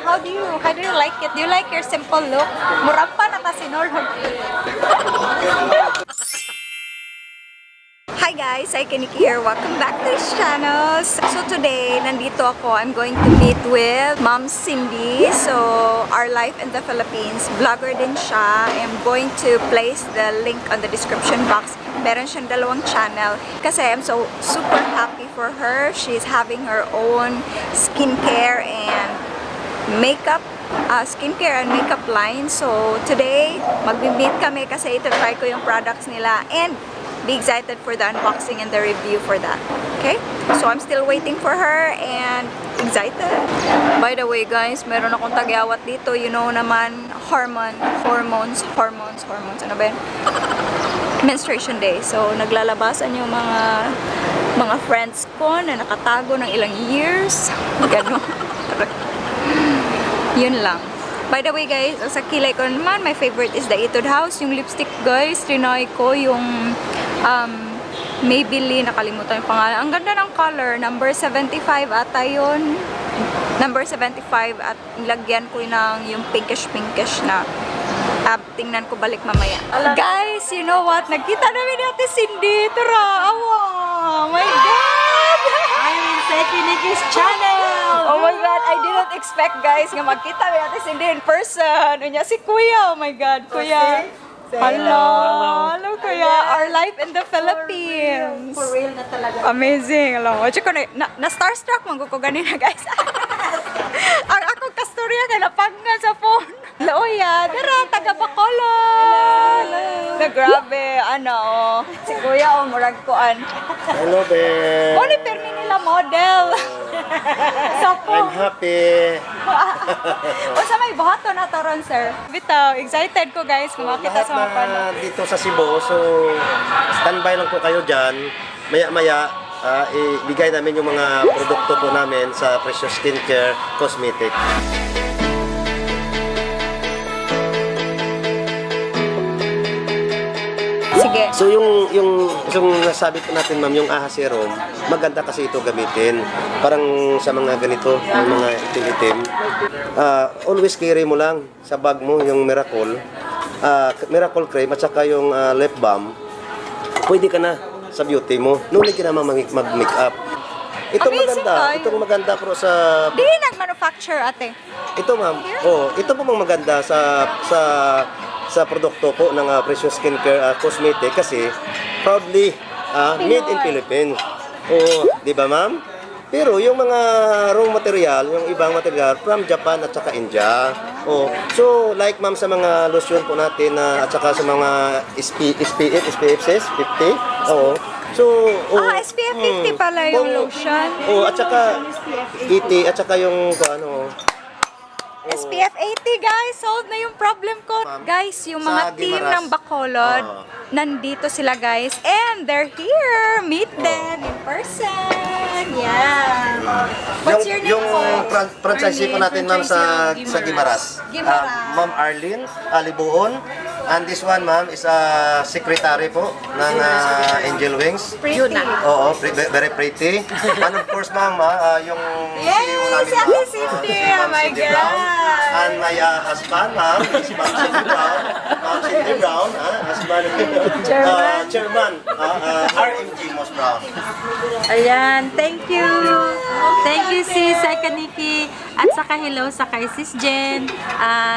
how do you like it? Do you like your simple look? Murag pa na kasi Norhog. Hi guys, I Kaniki here. Welcome back to this channel. So today, nandito ako. I'm going to meet with Mom Cindy. So, our life in the Philippines. Vlogger din siya. I'm going to place the link on the description box. Meron siyang dalawang channel. Kasi I'm so super happy for her. She's having her own skincare and makeup skincare and makeup line. So today, mag-meet kami kasi ito try ko yung products nila and be excited for the unboxing and the review for that. Okay? So I'm still waiting for her and excited. By the way guys, meron akong tagyawat dito. You know naman, hormones. Ano ba yun? Menstruation day. So naglalabasan yung mga friends ko na nakatago ng ilang years. Ganon. Yun lang. By the way guys, sa kilay ko naman, my favorite is the Etude House. Yung lipstick guys, trinay ko yung Maybelline, nakalimutan yung pangalan. Ang ganda ng color, number 75 ata yun. Number 75 at lagyan ko ng yung pinkish na tingnan ko balik mamaya. Guys, you know what? Nagkita namin natin Cindy. Tara, awa! My God! I'm in Kaniki's channel! Oh my God, I didn't expect guys nga magkita namin natin Cindy in person. Unya si Kuya, oh my God, Kuya. Hello, Kuya. Our life in the Philippines. For real na talaga. Amazing. Alam mo, ko na starstruck man ko ganina guys. Ang akong kastorya kay napanggan sa phone. Hello, ya. Dara, taga Bacolod. Na grabe, ano, si Kuya o murag kuan. Hello, Ben. Mo ni permi nila model. So I'm happy. O sa may buhato na taron, sir. Bitaw, excited ko guys kung makita sa mga pano. Dito sa Cebu, so standby lang po kayo dyan. Maya-maya, ibigay namin yung mga produkto po namin sa Precious Skincare Cosmetic. Sige. So yung nasabi ko natin ma'am, yung AHA serum, maganda kasi ito gamitin. Parang sa mga ganito, yung mga itim-itim. Always carry mo lang sa bag mo yung Miracle. Miracle cream at saka yung lip balm. Pwede ka na sa beauty mo. No need ka na mag-make up. Ito Amazing, maganda. guys. Itong maganda pro sa Di nag-manufacture ate. ito ma'am. Oh, ito po mga maganda sa produkto po ng Precious Skincare Cosmetic kasi proudly made in Philippines. Oh, di ba ma'am? Pero yung mga raw material, yung ibang material from Japan at saka India. Oh, so like ma'am sa mga lotion po natin at saka sa mga SPF 50. Oo. So, SPF 50 pala yung lotion. Oh, at saka 80 at saka yung ano. SPF 80 guys, solved na yung problem ko. Guys, yung mga Sa team Guimaras. ng Bacolod, nandito sila guys. And they're here. Meet them in person. Yeah. What's your name Yung po? franchisee po natin ma'am sa Guimaras. Guimaras. Ma'am Arlene Alibuon. And this one ma'am is a secretary po ng Angel Wings. Pretty. Oo, very pretty. And of course ma'am, yung Yes, CEO namin si Ate Cindy. Oh my Cindy Brown. God. And my husband ma'am, is Ma'am Cindy Brown. Ma'am Cindy Brown, husband. Chairman. RMG Moss Brown. Ayan, thank you. Thank you sis Kaniki. At saka hello sa kay sis Jen.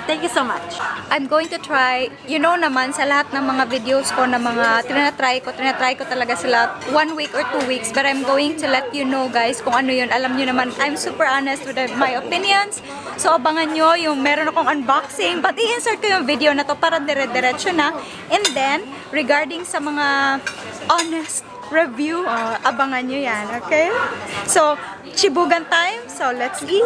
Thank you so much. I'm going to try, you know naman, sa lahat ng mga videos ko na mga tinatry ko talaga sila 1 week or 2 weeks. But I'm going to let you know guys kung ano yun. Alam nyo naman, I'm super honest with my opinions. So abangan nyo yung meron akong unboxing. But i-insert ko yung video na to para dire-diretso na. And then, regarding sa mga honest review, abangan nyo yan, okay? So, chibugan time. So, let's eat!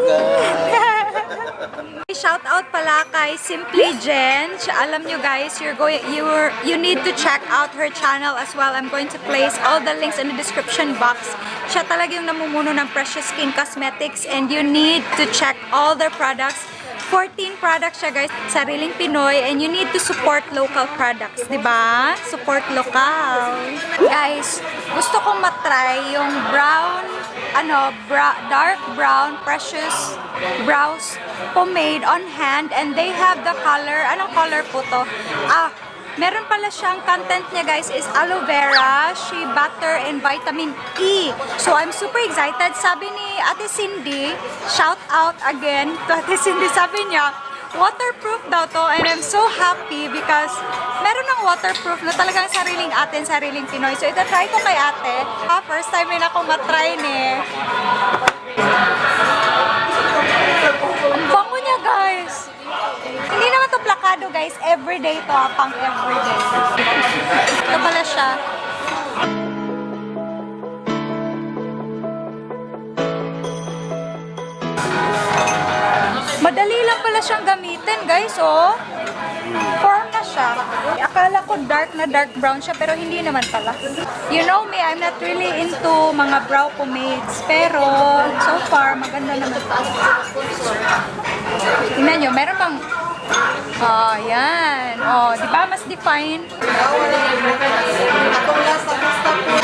Shout out pala kay Simply Jen. Alam nyo guys, you need to check out her channel as well. I'm going to place all the links in the description box. Siya talaga yung namumuno ng Precious Skin Cosmetics and you need to check all their products 14 products siya guys, sariling Pinoy, and you need to support local products, di ba? Support local. Guys, gusto kong matry yung brown, dark brown precious brows pomade on hand, and they have the color, anong color po to? Meron pala siyang content niya guys is aloe vera, shea butter, and vitamin E. So I'm super excited. Sabi ni Ate Cindy, shout out again to Ate Cindy, sabi niya, waterproof daw to, and I'm so happy because meron ng waterproof na talagang sariling atin, sariling Pinoy. So ito try ko kay ate. First time rin ako matry ni. Ang bango niya guys. Hindi naman to plakado guys, everyday to, pang everyday. Ito pala siya. Madali lang pala siyang gamitin guys, oh. Form na siya. Akala ko dark na dark brown siya, pero hindi naman pala. You know me, I'm not really into mga brow pomades, pero so far, maganda naman. Tingnan nyo, meron bang yan. Di ba mas define?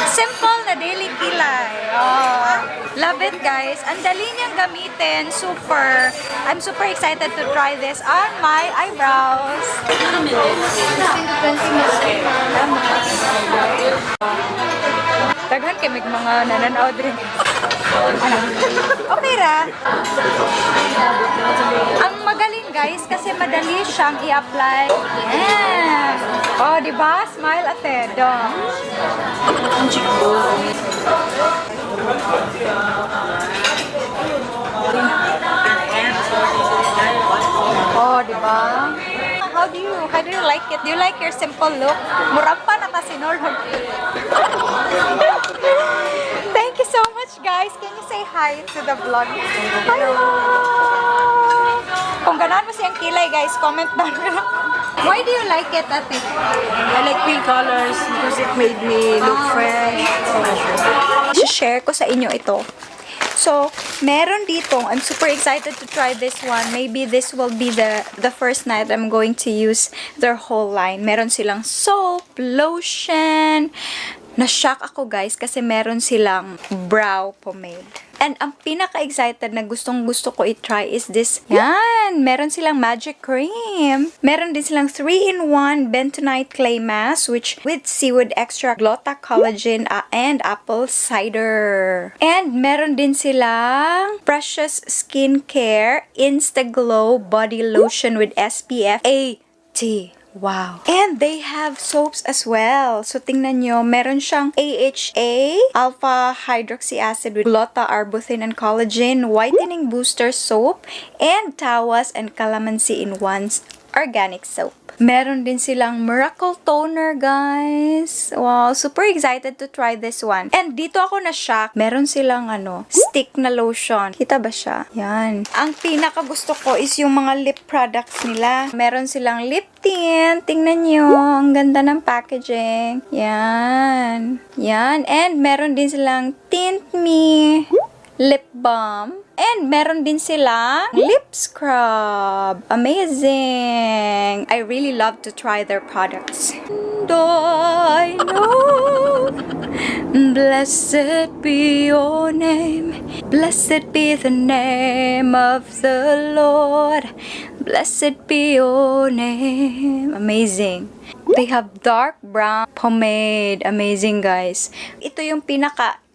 Simple na daily kilay. Love it guys. Ang dali niyang gamitin. Super. I'm super excited to try this on my eyebrows. Daghan kay mga nananaod rin. Okay ra. Ang magaling guys kasi madali siyang i-apply. Oh, di ba? Smile ate. Oh, di ba? How do you like it? Do you like your simple look? Murag pa nakasinulog. Thank you so much guys. Can you say hi to the vlog? Hello! Kung ganahan mo siyang kilay guys, comment down below. Why do you like it, ate? I like pink colors because it made me look fresh. Share ko sa inyo ito. So, meron dito. I'm super excited to try this one. Maybe this will be the first night I'm going to use their whole line. Meron silang soap, lotion. Na-shock ako guys kasi meron silang brow pomade. And ang pinaka-excited na gustong-gusto ko i-try is this. Yan! Meron silang magic cream. Meron din silang 3-in-1 bentonite clay mask which with seaweed extract, gluta collagen, and apple cider. And meron din silang Precious Skincare Instaglow Body Lotion with SPF 80. Wow. And they have soaps as well. So, tingnan nyo, meron siyang AHA, alpha hydroxy acid with gluta, arbutin, and collagen, whitening booster soap, and tawas and calamansi in one organic soap. Meron din silang miracle toner, guys. Wow, super excited to try this one. And dito ako na-shock. Meron silang stick na lotion. Kita ba siya? Yan. Ang pinaka gusto ko is yung mga lip products nila. Meron silang lip tint. Tingnan nyo. Ang ganda ng packaging. Yan. Yan. And meron din silang Tint Me lip balm. And meron din silang lip scrub. Amazing! I really love to try their products. And I know, blessed be your name. Blessed be the name of the Lord. Blessed be your name. Amazing. They have dark brown pomade. Amazing, guys. Ito yung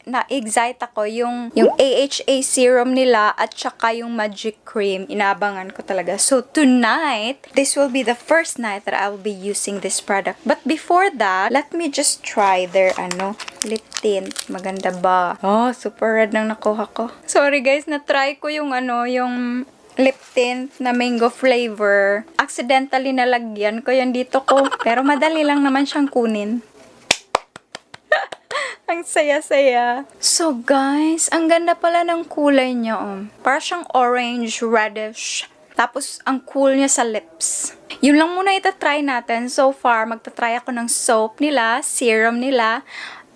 na-excite ako, yung AHA serum nila at saka yung magic cream. Inaabangan ko talaga. So, tonight, this will be the first night that I will be using this product. But before that, let me just try their, lip tint. Maganda ba? Oh, super red nang nakuha ko. Sorry guys, na-try ko yung, yung lip tint na mango flavor. Accidentally nalagyan ko yan dito ko. Pero madali lang naman siyang kunin. Ang saya-saya. So, guys, ang ganda pala ng kulay niya, Parang siyang orange, reddish. Tapos, ang cool niya sa lips. Yun lang muna itatry natin. So far, magtatry ako ng soap nila, serum nila,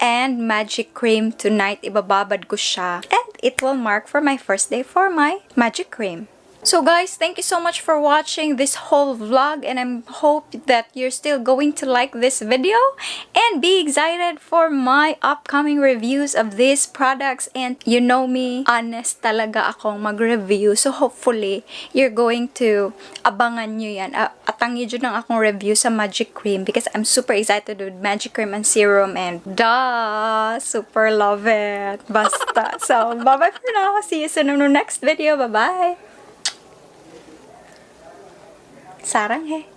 and magic cream. Tonight, ibababad ko siya. And it will mark for my first day for my magic cream. So guys, thank you so much for watching this whole vlog, and I hope that you're still going to like this video and be excited for my upcoming reviews of these products. And you know me, honest talaga akong mag-review. So hopefully, you're going to abangan nyo yan. Atangin nyo ng akong review sa Magic Cream because I'm super excited with Magic Cream and Serum, and super love it. Basta. So, bye-bye for now. See you soon in the next video. Bye-bye. Sarang he.